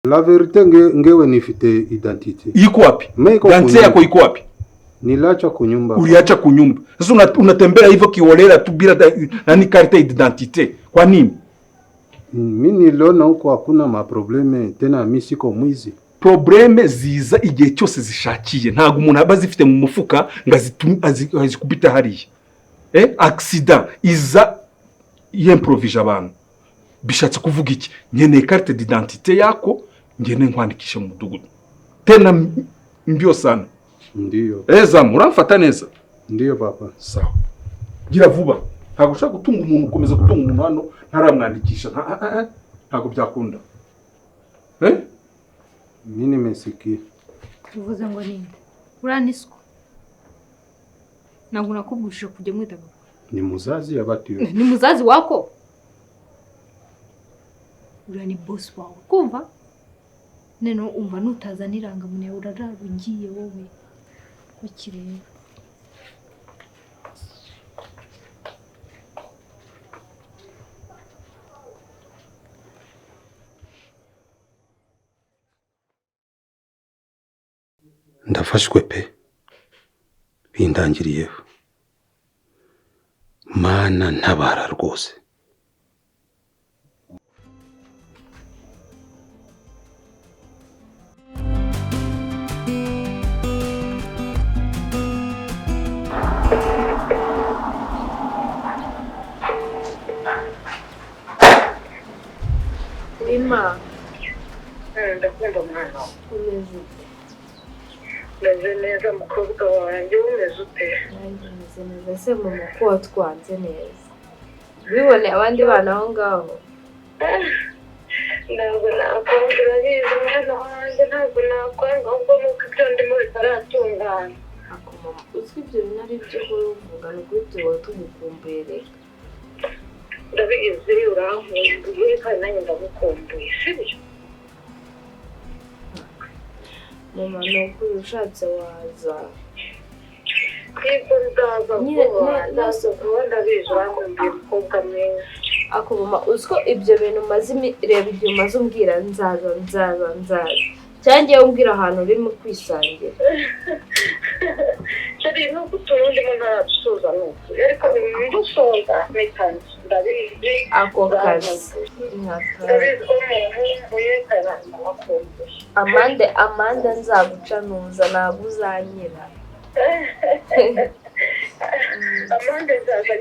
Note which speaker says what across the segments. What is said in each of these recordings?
Speaker 1: La verite ngewe nifite identity.
Speaker 2: Iko wapi? Identity yako iko wapi?
Speaker 1: Niliacha kunyumba.
Speaker 2: Uliacha kunyumba. Sasa unatembea hivyo kiholela tu bila nani karita identity. Kwa nini?
Speaker 1: Mimi niliona huko hakuna maprobleme tena mimi siko mwizi.
Speaker 2: Probleme ziza igihe cyose zishakiye ntago umuntu abazifite mu mufuka ngazikubita hariya. Accident iza y'improvise abantu. Bishatse kuvuga iki? Nkeneye carte d'identité yako ngene nkwandikisha mu mudugudu. Tena mbyo sana.
Speaker 1: Ndiyo.
Speaker 2: Eza muramfata neza.
Speaker 1: Ndiyo papa.
Speaker 2: Sawa. Gira vuba. Ntago ushaka gutunga umuntu ukomeza gutunga umuntu hano ntaramwandikisha. Ntago byakunda.
Speaker 1: Mimi nimesikia.
Speaker 3: Uvuze ngo ninde? Uraniswa. Ntabwo nakubujije kujya mwita papa.
Speaker 1: Ni muzazi yabatiwe.
Speaker 3: Ni muzazi wako? Uriya ni boss wawe. Kumva? Neno umva nutazaniranga mune urararugiye wowe. Ukireba.
Speaker 1: Ndafashwe pe. Bindangiriyeho. Mana ntabara rwose.
Speaker 4: Ima.
Speaker 5: Ndakumva mwana.
Speaker 4: Umeze
Speaker 5: meze neza mukobwa wanjye umeze ute?
Speaker 4: nanjye meze neza se mama ko watwanze neza bibone abandi bana aho ngaho
Speaker 5: ntabwo nakwanga bize mwana wanjye ntabwo nakwanga ahubwo nuko ibyo ndimo bitaratungana.
Speaker 4: ako mama uzwi ibyo bintu ari byo uhora uvuga ni ukuri tuba tugukumbuye reka
Speaker 5: ndabizi urankumbuye kandi nanjye ndagukumbuye sibyo?
Speaker 4: mama ni ukuri ushatse waza
Speaker 5: Yego ndaza vuba ndaza vuba ndabizi urankumbuye mukobwa mwiza.
Speaker 4: ako mama uziko ibyo bintu umaze reba igihe umaze umbwira nzaza cyangwa umbwira ahantu urimo kwisangira
Speaker 5: Shari nuko turundimo ntaradusoza nuko ariko bimusoza mekanzi ndabizi
Speaker 4: ako kazi
Speaker 5: ndabizi ko mumumbuye kandi ndabakumbuye.
Speaker 4: amande nzaguca nuza ntabwo uzanyira
Speaker 5: amande nzaza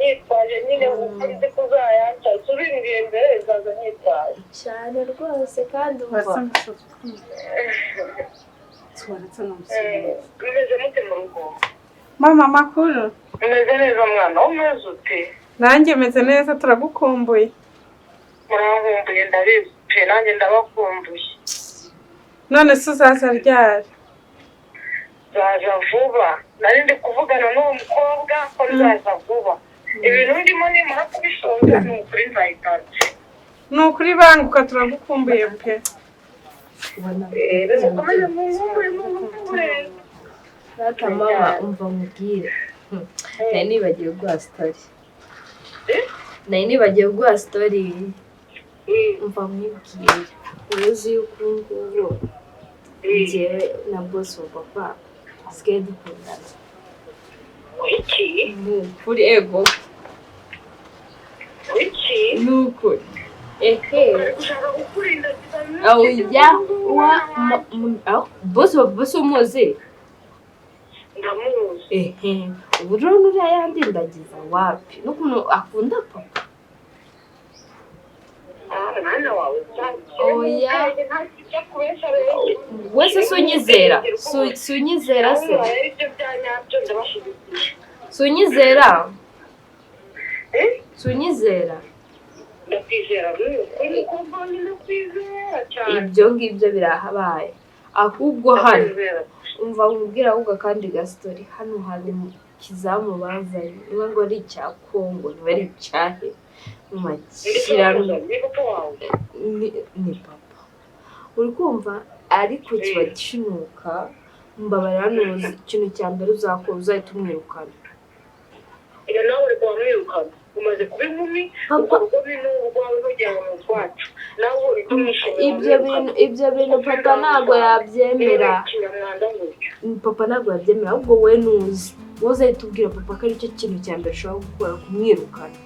Speaker 5: nyitwaje nyine uko nzi ko uzayanca ubimbwiye mbere nzaza nyitwaje
Speaker 4: cyane rwose kandi umva
Speaker 5: umeze mute mu rugo?
Speaker 6: Mama makuru.
Speaker 5: Umeze neza mwana umeze ute?
Speaker 6: Nanjye meze neza turagukumbuye.
Speaker 5: Murankumbuye ndabizi pe nanjye ndabakumbuye.
Speaker 6: None se uzaza ryari?
Speaker 5: Zaza vuba. Nari ndi kuvugana n'uwo mukobwa ko zaza vuba. Ibintu ndimo nimara kubisonga ni ukuri nzahitana.
Speaker 6: Ni ukuri banguka turagukumbuye pe.
Speaker 5: Ukomeze mumumbuye.
Speaker 4: Rata mama umva mubwire nari nibagiwe guha story umva mwibwire uruzi yuko ngubu njyewe na boss wa papa dusigaye dukundana
Speaker 5: Iki?
Speaker 4: kuri ego
Speaker 5: Iki?
Speaker 4: nukuri
Speaker 5: Ushaka gukurinda
Speaker 4: aho ya wa boss umuzi
Speaker 5: ndamuzi.
Speaker 4: ubu rero nuriya yandi ndagiza wapi n'ukuntu akunda papa
Speaker 5: Mwana wawe
Speaker 4: oya wese sunyizera sunyizera se sunyizera sunyizera ibyo ngibyo birahabaye ahubwo hano umva nkubwira ahubwo kandi gastori hano hari kizamu bazanye niba ngo ari icya Kongo niba ari icyahe mumakirano ni papa uri kumva ariko kiba gishinuka mbabarira nuzi ikintu cya mbere uzakora uzahita umwirukana
Speaker 5: nawe uri kumwirukana umaze kuba inkumi ubwo rugo bino urwawe ntugira ngo ni urwacu nawe uri kumwishimira
Speaker 4: ibyo bintu papa ntabwo yabyemera papa ntabwo yabyemera ahubwo we nuzi wowe uzahita ubwira papa ko aricyo kintu cya mbere ushobora gukora kumwirukana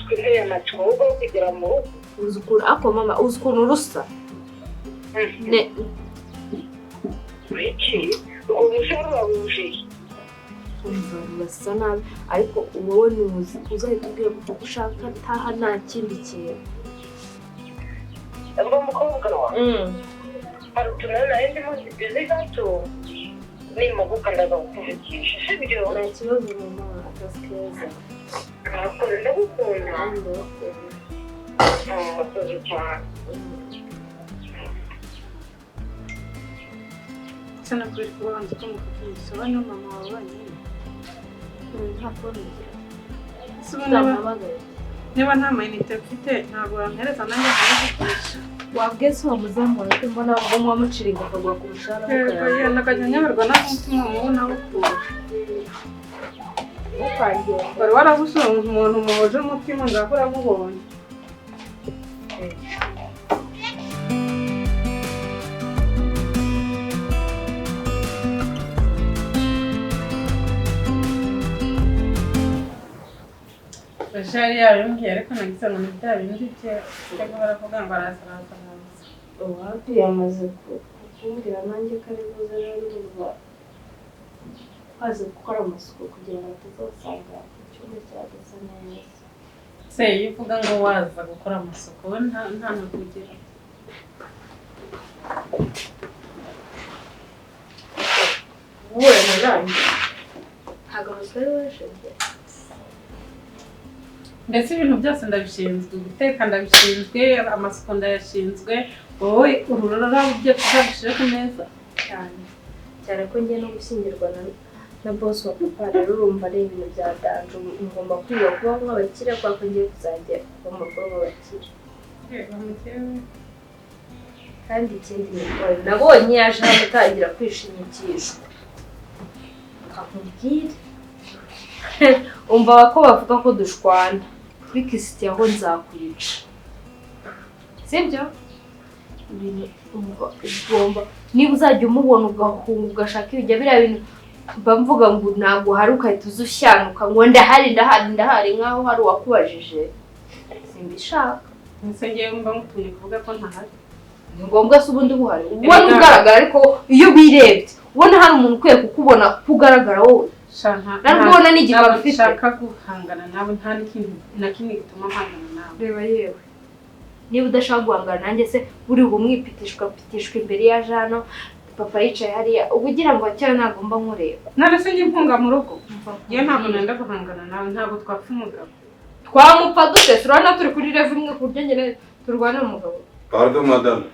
Speaker 5: twizeye amatsiko ahubwo yo kugera mu rugo
Speaker 4: uzi ukuntu ako mama uzi ukuntu rusa
Speaker 5: iki urwo musore wawujiye
Speaker 4: umva basa nabi ariko wowe nuzi uzahita ubwira papa ko ushaka ataha nta kindi kintu
Speaker 5: ubwo mukobwa wawe hari utuntu nari ndimo nzigize gato nimuguka ndaza kukuvugisha sibyo
Speaker 4: nta kibazo mama akazi keza
Speaker 5: murakoze ndagukunda
Speaker 4: kandi ndabakunda
Speaker 5: murakoze cyane
Speaker 6: Sana kuri kubanza ko mukavugisha bano mama wawe banyine.
Speaker 4: nta phone ngira
Speaker 6: Subona niba nta mayinite mfite ntabwo wampereza nanjye nkavugisha.
Speaker 4: wabwiye se wamuzamu wawe mbona ngo mwamuciringa akagwa ku mushahara
Speaker 6: Yego yenda kajya nyaberwa n'umutima mubona ukura.
Speaker 4: ukangiye
Speaker 6: Bari warabuze umuntu muhoje umutima ngakora mubonye. Bashari yabimbwiye ariko nagize ngo ni bya bindi bye cyangwa baravuga ngo araza
Speaker 4: uwapi yamaze kumbwira nanjye ko ari buze rero urumva twaze gukora amasuku kugira ngo tutazasanga icyumba cyagasa neza
Speaker 6: se iyo uvuga ngo waza gukora amasuku we nta ntukugira
Speaker 4: wowe murangi ntabwo amasuku ari washebye
Speaker 6: mbese ibintu byose ndabishinzwe guteka ndabishinzwe amasuku ndayashinzwe wowe ururara ugiye kuzabishira ku meza
Speaker 4: cyane cyane ko ngiye no gushyingirwa na boss wa papa rero urumva ari ibintu bya danje ngomba kwiga kuba nk'abakire kuko ngiye kuzajya ngomba kuba nk'abakire kandi ikindi nabonye yaje hano utangira kwishimikishwa akakubwira umva ko bavuga ko dushwana bikisitiye aho nzakwica sibyo ugomba niba uzajya umubona ugahunga ugashaka ibijya biriya bintu mba mvuga ngo ntabwo hari ukahita uza ushyanuka ngo ndahari nk'aho hari uwakubajije simbishaka
Speaker 6: mbese ngewe mba ngutumye kuvuga ko ntahari
Speaker 4: ni ngombwa se ubundi buhari ubona ugaragara ariko iyo birebye ubona hari umuntu ukwiye kukubona ko ugaragara wowe narubona n'igihe bafite
Speaker 6: nshaka guhangana nawe nta n'ikintu na kimwe gituma mpangana nawe
Speaker 4: reba yewe niba udashaka guhangana nanjye se buri bumwipitishwa imbere ya Jano papa yicaye hariya uba ugira ngo cyane ntagomba nkureba
Speaker 6: none se njye mpunga mu rugo yewe ntabwo nenda guhangana nawe ntabwo twapfa umugabo
Speaker 4: twamupfa dute turabona turi kuri revu imwe ku buryo nyine turwana umugabo
Speaker 1: Pardon madame.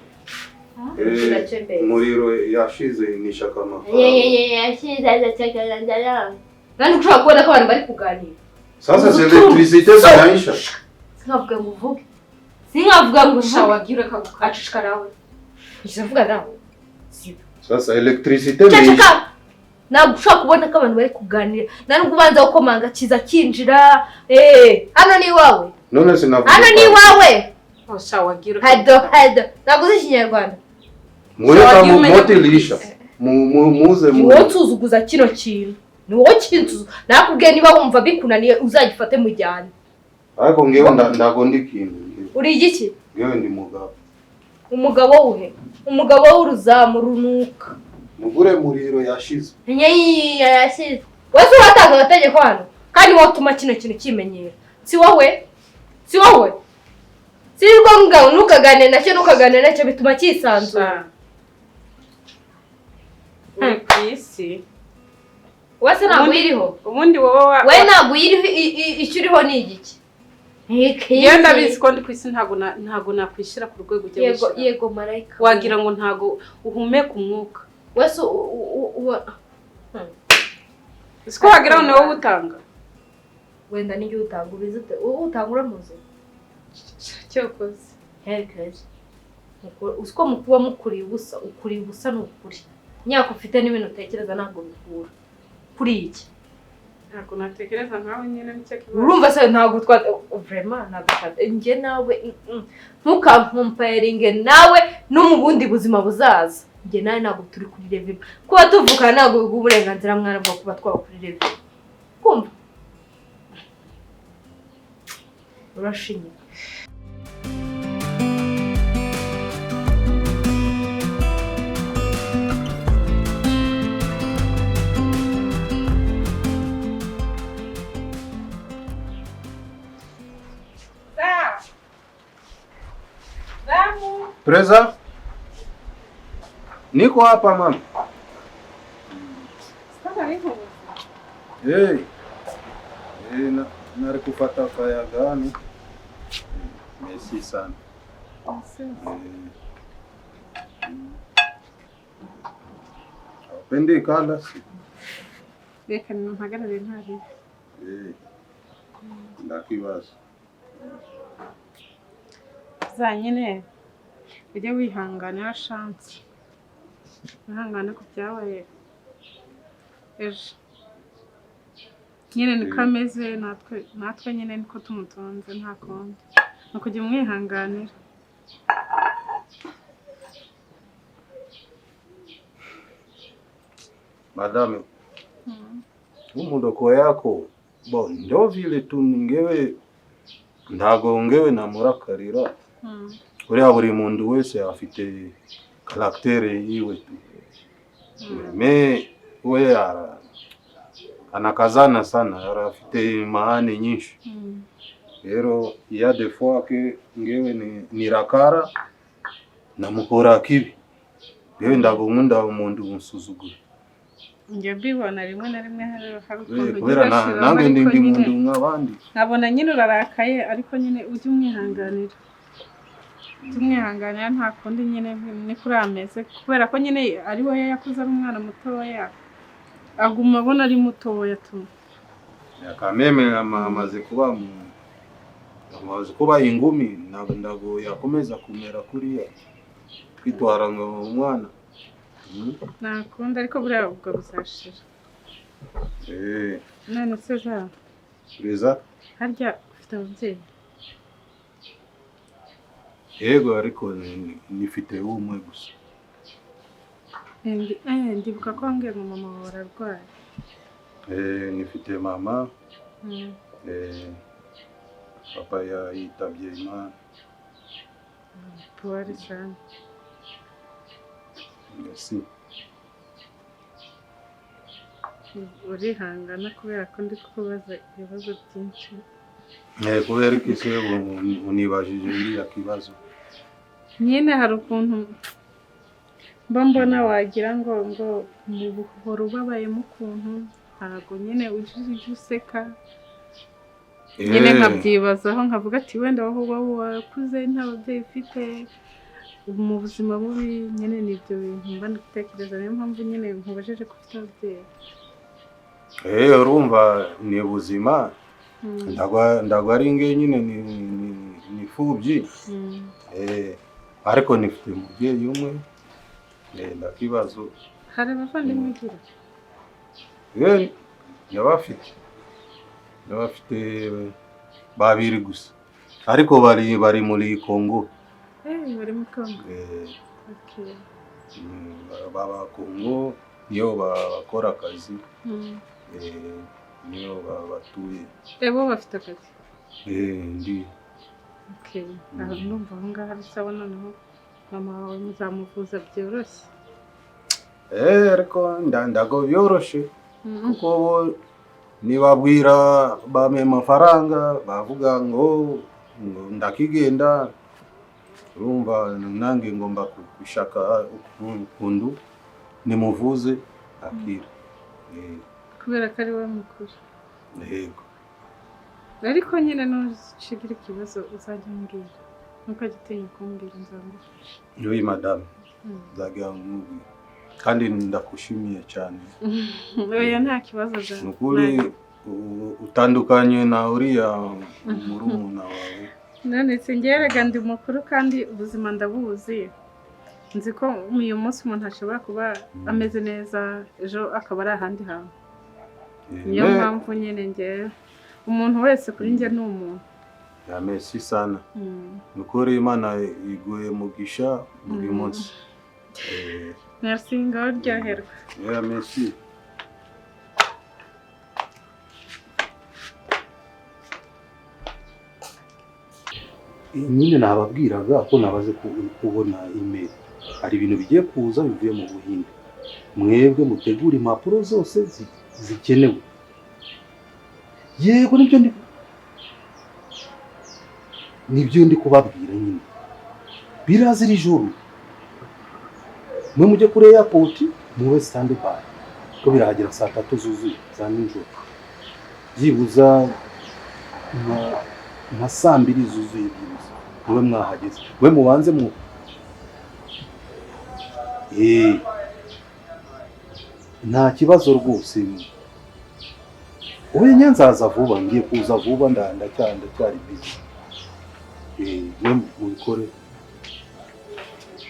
Speaker 1: Umuriro yashize nishaka amafaranga.
Speaker 4: Nani ushobora kubona ko abantu bari kuganira.
Speaker 1: Sasa c'est l'électricité zinaisha.
Speaker 4: Sinkavuga ngo uvuge. Sinkavuga ngo ushawagira akacishika nawe. Ngizavuga nawe.
Speaker 1: Sasa électricité ni.
Speaker 4: Ntabwo ushobora kubona ko abantu bari kuganira. Nani ubanza gukomanga kiza kinjira. Hano ni wawe.
Speaker 1: None sinavuga.
Speaker 4: Hano ni wawe.
Speaker 6: ushawagira
Speaker 4: Hado. Ntabwo uzi Ikinyarwanda.
Speaker 1: Mureka moto ilisha. Muze mu.
Speaker 4: Wowe tuzuguza kino kintu. Ni wowe kintu. Nakubwiye niba wumva bikunaniye uzagifate mujyane.
Speaker 1: Ariko ngewe ndagondi kintu.
Speaker 4: Uri igiki?
Speaker 1: Ngewe ndi mugabo.
Speaker 4: Umugabo uhe? Umugabo w'uruzamu runuka.
Speaker 1: Mugure muriro yashize.
Speaker 4: Yashize. Wese watanga amategeko hano. Kandi wowe utuma kino kintu kimenyera. Si wowe? Sirwo ngao nukagane nacyo bituma kisanzura.
Speaker 6: Isi.
Speaker 4: Wese ntabwo iriho.
Speaker 6: Ubundi wowe
Speaker 4: we ntabwo iriho icyo uriho ni igiki?
Speaker 6: Yenda bizi ko ndi kwisi ntago nakwishira ku rwego ujya gushira.
Speaker 4: Yego marayika.
Speaker 6: Wagira ngo ntago uhumeka umwuka.
Speaker 4: Wese
Speaker 6: Siko wagira ngo wowe utanga.
Speaker 4: Wenda ni utanga ubizute. Utangura muze.
Speaker 6: Cyokoze.
Speaker 4: Herkes. Usko mukuba mukuri ubusa, ukuri ubusa n'ukuri. Nyako ufite n'ibintu utekereza ntabwo bikura. Kuri iki?
Speaker 6: ntabwo natekereza nkawe nyine nicyo kibazo.
Speaker 4: urumva se ntabwo vraiment ntabwo njye nawe ntukamparinge nawe no mu bundi buzima buzaza njye nawe ntabwo turi kuri level kuba tuvukana ntabwo uburenganzira mwana bwo kuba twaba kuri level kumva urashinye
Speaker 1: Preza? Niko hapa mama.
Speaker 6: Sasa niko.
Speaker 1: Nari kupata kaya gani? Merci sana. Pendi kala si.
Speaker 6: Reka mpagarare ntari.
Speaker 1: Ndakibaza.
Speaker 6: Zanyine ujye wihanganira chance. Wihangane ku byabaye ejo. Nyine niko ameze natwe nyine niko tumutonze nta kundi. No kujya umwihanganira.
Speaker 1: Madame, umudoko yako ndio vile tu ningewe ntago na murakarira. Uriya buri muntu wese afite karaktere yiwe tu. Me we anakazana sana, afite maane nyinshi. Rero ya des fois que ngewe ni rakara na mukora kibi. Ngewe ndago nkunda umuntu unsuzugura.
Speaker 6: Njye mbibona rimwe na rimwe hari ukuntu
Speaker 1: kubera nange ndi muntu nk'abandi.
Speaker 6: Nkabona nyine urarakaye ariko nyine ujye umwihanganira. Tumwihanganira nta kundi nyine ni kuri ameze kubera ko nyine ari we yakuze ari umwana mutoya. Aguma abona ari mutoya tu.
Speaker 1: Yakameme amaze kuba ingumi ndago yakomeza kumera kuriya. Kwitwara umwana.
Speaker 6: Nakunda ariko buriya ubwo bizashira. None se za
Speaker 1: Preza?
Speaker 6: harya ufite ababyeyi?
Speaker 1: Yego ariko nifite umwe gusa.
Speaker 6: Ndibuka ko wambwiye ngo mama wawe ararwaye.
Speaker 1: Nifite mama. Papa yitabye Imana.
Speaker 6: Pole sana.
Speaker 1: Merci.
Speaker 6: Urihangana kubera ko ndi kubaza ibibazo byinshi.
Speaker 1: Kubera ko ise unibajije iriya kibazo.
Speaker 6: Nyine hari ukuntu mbona wagira ngo mu buhoro ubabayemo ukuntu ntabwo nyine ujye useka. Nyine nkabyibazaho nkavuga ati wenda wowe wakuze nta babyeyi ufite mu buzima bubi nyine nibyo bintu mba nditekereza niyo mpamvu nyine nkubajije ko ufite ababyeyi.
Speaker 1: Urumva ni ubuzima. Ndago ari nge nyine ni fubyi. Ariko nifite umubyeyi umwe. Ndakibazo.
Speaker 6: Hari abavandimwe ugira?
Speaker 1: Ndabafite babiri gusa. Ariko bari muri Kongo.
Speaker 6: Bari mu Kongo. Okay.
Speaker 1: Baba Kongo niyo bakora akazi. Niyo batuye.
Speaker 6: Bo bafite akazi?
Speaker 1: Ndi.
Speaker 6: Okay. Aho numva aho ngaho bisaba noneho mama wawe muzamuvuza byoroshye.
Speaker 1: Ariko ndago byoroshye. Kuko nibabwira bame amafaranga bavuga ngo ndakigenda. Urumva nange ngomba kushaka ukundu nimuvuze akira.
Speaker 6: Kubera ko ari we mukuru.
Speaker 1: Yego.
Speaker 6: Ariko nyine nushigira ikibazo uzajya umbwira. Nuko agitinya kumbwira nzamufasha.
Speaker 1: Oui madame. Nzajya nkubwira. Kandi ndakushimiye cyane.
Speaker 6: Oya nta kibazo za.
Speaker 1: Nukuri utandukanye na uriya murumuna wawe.
Speaker 6: None se ngerega ndi mukuru kandi ubuzima ndabuzi. Nzi ko uyu munsi umuntu ashobora kuba ameze neza ejo akaba ari ahandi hantu. niyo mpamvu nyine njye umuntu wese kuri njye ni umuntu.
Speaker 1: Ya merci sana. Nukuri Imana iguhe mugisha buri munsi.
Speaker 6: Merci ngaho ryoherwa.
Speaker 1: Ya merci. Nyine nababwiraga ko nabaze kubona email. Hari ibintu bigiye kuza bivuye mu Buhinde. Mwebwe mutegura impapuro zose zikenewe. Yego nibyo ndi kubabwira nyine. Biraza iri joro. Mwe mujye kuri airport muwe stand by. Ko birahagera saa 3 zuzuye za nijoro. Byibuza nka saa 2 zuzuye byibuza. Mwe mwahageze. Mwe mubanze mu nta kibazo rwose. Oya nzaza vuba, ngiye kuza vuba ndacyari busy. Mwe mubikore.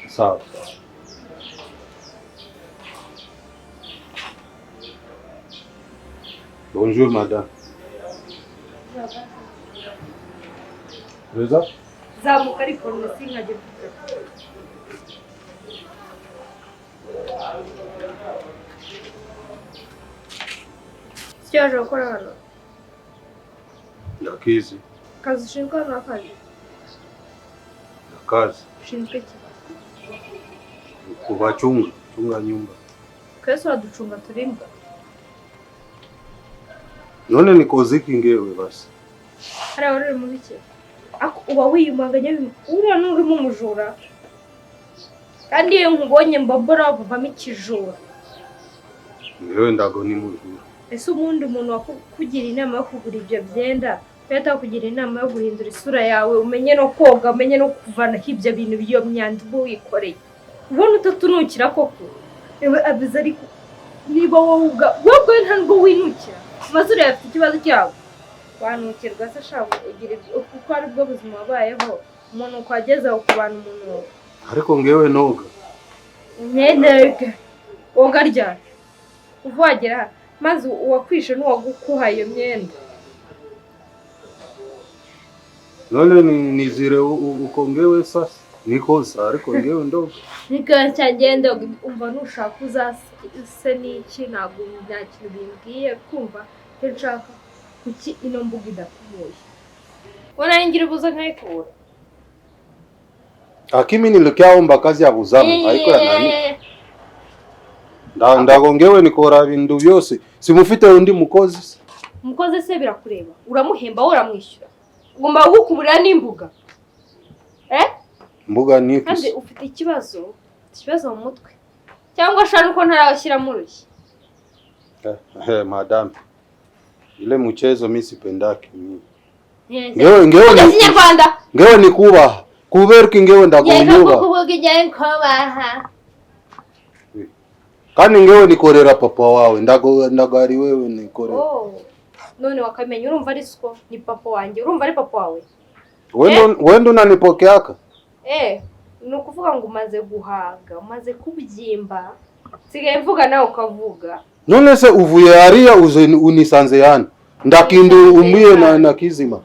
Speaker 1: Sawa. Bonjour madame. Reza?
Speaker 3: Zamuka ariko nsinkajye kuvuga. Cyaje gukora hano.
Speaker 1: Ndakizi.
Speaker 3: Kazi ushinzwe hano akazi.
Speaker 1: Kazi.
Speaker 3: Ushinzwe iki?
Speaker 1: Kubachunga nyumba.
Speaker 3: Kese waducunga turimba.
Speaker 1: None nikoze iki ngewe basi?
Speaker 3: Hariya uri mu bike? Uba wiyumanganya uriya n'urimo umujura. Kandi iyo nkubonye mbabora bavamo ikijura.
Speaker 1: Ngewe ndago ni mujura.
Speaker 3: Ese ubundi umuntu wakugira inama yo kugura ibyo byenda, peta kugira inama yo guhindura isura yawe, umenye no koga, umenye no kuvana ibyo bintu biyo myanda ubu wikoreye. Ubona utatunukira koko. Ewe abiza ariko niba wowe ntabwo winukira. Mazuri afite ikibazo cyawe. Wanukirwa se shabo ugira kuko ari bwo buzima wabayeho. Umuntu kwageza ukubana umuntu.
Speaker 1: Ariko ngewe noga.
Speaker 3: Nendega. Woga ryari? Uvagera maze uwakwishe n'uwagukuha iyo myenda.
Speaker 1: None nizire uko ngewe sasa nikoza ariko ngewe ndoga.
Speaker 3: Nika cyagenda umva nushaka uzase n'iki ntabwo nta kintu bimbwiye kumva cyo nshaka kuki ino mbuga idakumoye. Wana ngira buza nkayikura.
Speaker 1: Akimi nilikiaomba kazi ya buzamu haiko ya nani? Ndago ngewe nikora bintu byose. Simufite undi mukozi.
Speaker 3: Mukozi se birakureba. Uramuhemba uramwishyura. Ugomba gukuburira n'imbuga.
Speaker 1: Mbuga niki?
Speaker 3: Kandi ufite ikibazo mu mutwe. Cyangwa shana uko ntarabashyira mu rushyi.
Speaker 1: Madam. Ile mchezo mimi sipendaki mimi.
Speaker 3: Ngewe Kinyarwanda.
Speaker 1: Ngewe nikubaha. Kuberki ngewe ndakunyuba.
Speaker 3: Yego kuvuga ijya nkubaha.
Speaker 1: Kandi ngewe nikorera papa wawe ndagari wewe nikorera.
Speaker 3: None wakamenya urumva ari siko ni papa wanjye urumva ari papa wawe.
Speaker 1: Wendo unanipokeaka?
Speaker 3: Ni ukuvuga ngo umaze guhaga umaze kubyimba sigaye mvuga nawe ukavuga.
Speaker 1: None se uvuye hariya unisanze yani ndakindu umwiye na kizima.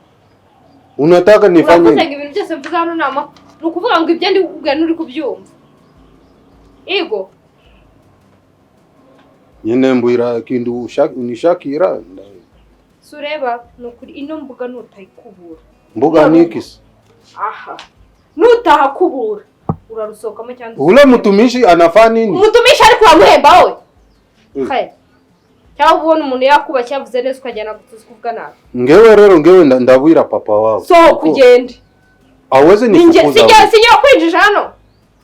Speaker 1: Unataka nifanye
Speaker 3: nini? Ibintu byose mvuga hano nama ni ukuvuga ngo ibyo ndi kukubwira nturi kubyumva. Ego
Speaker 1: nyine mbwira kindu unishakira.
Speaker 3: Sureba nukuri ino mbuga nutayikubura.
Speaker 1: Mbuga nikisi?
Speaker 3: Aha. Nutahakubura urarusokamo cyangwa
Speaker 1: ule mutumishi anafanya nini?
Speaker 3: Mutumishi ari kwamuhemba we. Cyangwa ubona umuntu yakuba cyavuze neza ukajyana kuvuga nabi.
Speaker 1: Ngewe rero ndabwira papa wawe.
Speaker 3: So kugenda.
Speaker 1: Aweze nifukuza.
Speaker 3: Sinjya kwinjira hano.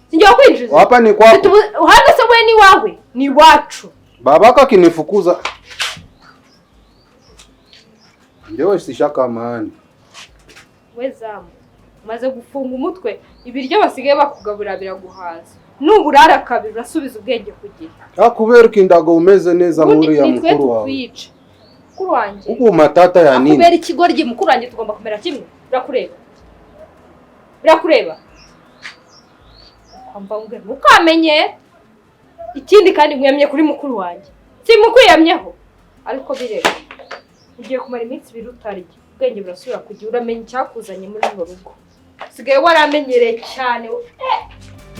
Speaker 3: Sinjya kwinjira.
Speaker 1: Hapa ni kwako.
Speaker 3: Hano se we ni wawe, ni wacu.
Speaker 1: Babaka kinifukuza. Ngewe sishaka amani.
Speaker 3: Wezamu. Maze gufunga umutwe ibiryo basigaye bakugabura biraguhaza. Nuburara kabiri urasubiza ubwenge kugira.
Speaker 1: Kuberki ndago umeze neza muri ya mukuru wawe.
Speaker 3: Mukuru wanjye.
Speaker 1: Uko matata ya nini?
Speaker 3: Kubera ikigoryi mukuru wanjye tugomba kumera kimwe. Birakureba. Kwamba ungere ukamenye. Ikindi kandi mwemye kuri mukuru wanjye. Si mukwiyamyeho. ariko bireba ugiye kumara iminsi 2 utarya ubwenge burasubira kugira uramenya icyakuzanye muri urwo rugo sigaye waramenyereye cyane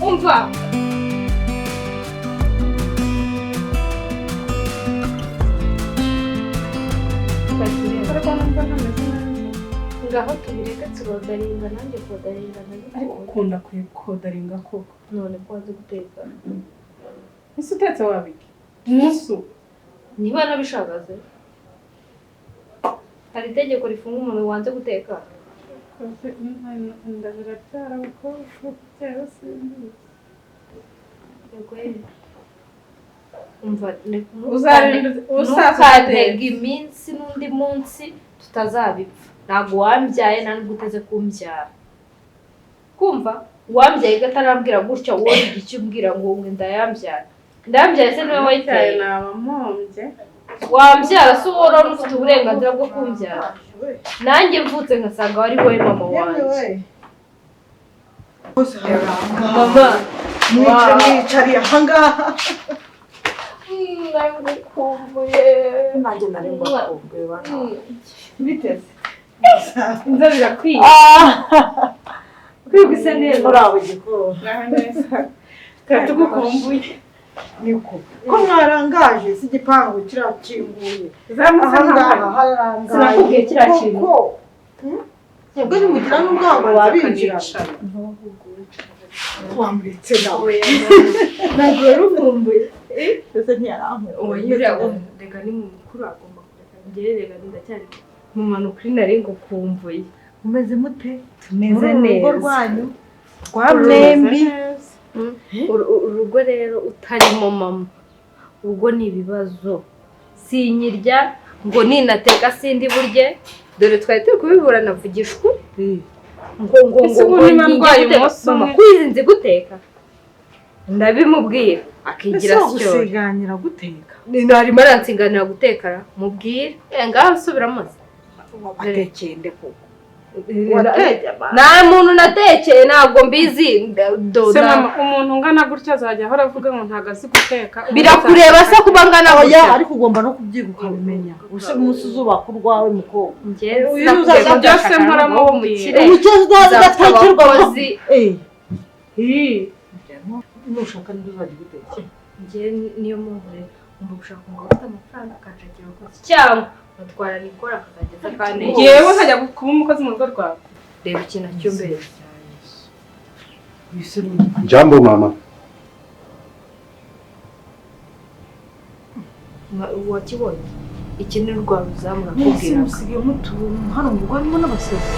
Speaker 3: umva ngaho tubireke turodaringa nanjye kodaringa
Speaker 6: ariko ukunda kodaringa koko
Speaker 3: none kwanze guteka
Speaker 6: ese utetse wabiki umusu
Speaker 3: niba nabishagaze hari itegeko rifunga umuntu wanze guteka
Speaker 6: ndabira byara uko byara sinzi
Speaker 3: umva
Speaker 6: uzatega
Speaker 3: iminsi n'undi munsi tutazabipfa ntabwo wambyaye nta nubwo uteze kumbyara kumva wambyaye gatarambwira gutya wowe igice umbwira ngo ndayambyara se niwe wayitaye
Speaker 6: nabamombye
Speaker 3: wambyara se wowe urabona ufite uburenganzira bwo kumbyara nanjye mvutse nkasanga wari wowe mama wanjye mama
Speaker 7: mwicariye ahangaha
Speaker 3: ndagukumbuye
Speaker 7: nanjye nari mbakumbuye bana
Speaker 3: biteze inzara irakwiye kwiguse neza
Speaker 7: muraho gikuru
Speaker 6: naho neza tugukumbuye
Speaker 7: niko ko mwarangaje si igipangu kirakinguye
Speaker 6: ahangaha
Speaker 7: harangaye
Speaker 3: sinakubwiye kirakinguye
Speaker 7: ubwo nimugira n'ubwango wabinjira wamuretse nawe
Speaker 3: ntabwo wari ukumbuye
Speaker 7: ese ntiyarambuye
Speaker 3: uwo yuriya rega ni mukuru agomba kureka njyewe rega ndacyari mu mpanuka uri nari ngo kumbuye
Speaker 7: umeze mute
Speaker 3: tumeze
Speaker 7: urugo
Speaker 3: neza
Speaker 7: rwanyu rwa mwembi
Speaker 3: urugo rero utarimo mama urugo ni ibibazo sinyirya ngo ninateka sindi burye dore twari turi kubibura navugishwa ngo kwizinze guteka ndabimubwira akigira
Speaker 7: syo gusiganira guteka
Speaker 3: narimo aransiganira guteka mubwire ngaho subiramo
Speaker 7: atekeye ndeko
Speaker 3: nta muntu natekeye ntabwo mbizi
Speaker 6: se mama umuntu ungana gutya azajya ahora avuga ngo ntago azi guteka
Speaker 3: birakureba se kuba ngana
Speaker 7: oya ariko ugomba no kubyiga ukabimenya umunsi uzubaka urwawe mukobwa
Speaker 6: byose mpora mubwira
Speaker 7: umukezi udatekerwa nushaka n'ibyo uzajya guteka
Speaker 3: njye niyo mpamvu rero ngomba gushaka ngo ufite amafaranga akanshakira abakozi cyangwa batwara nikora akazageza kandi
Speaker 6: yewe nkajya kuba umukozi mu rugo rwawe
Speaker 3: reba ikintu cy'umbere
Speaker 1: Jambo mama.
Speaker 3: wakibonye iki ni rwa ruzamura kubwira
Speaker 7: musigaye mutuntu hano mu rugo harimo n'abasazi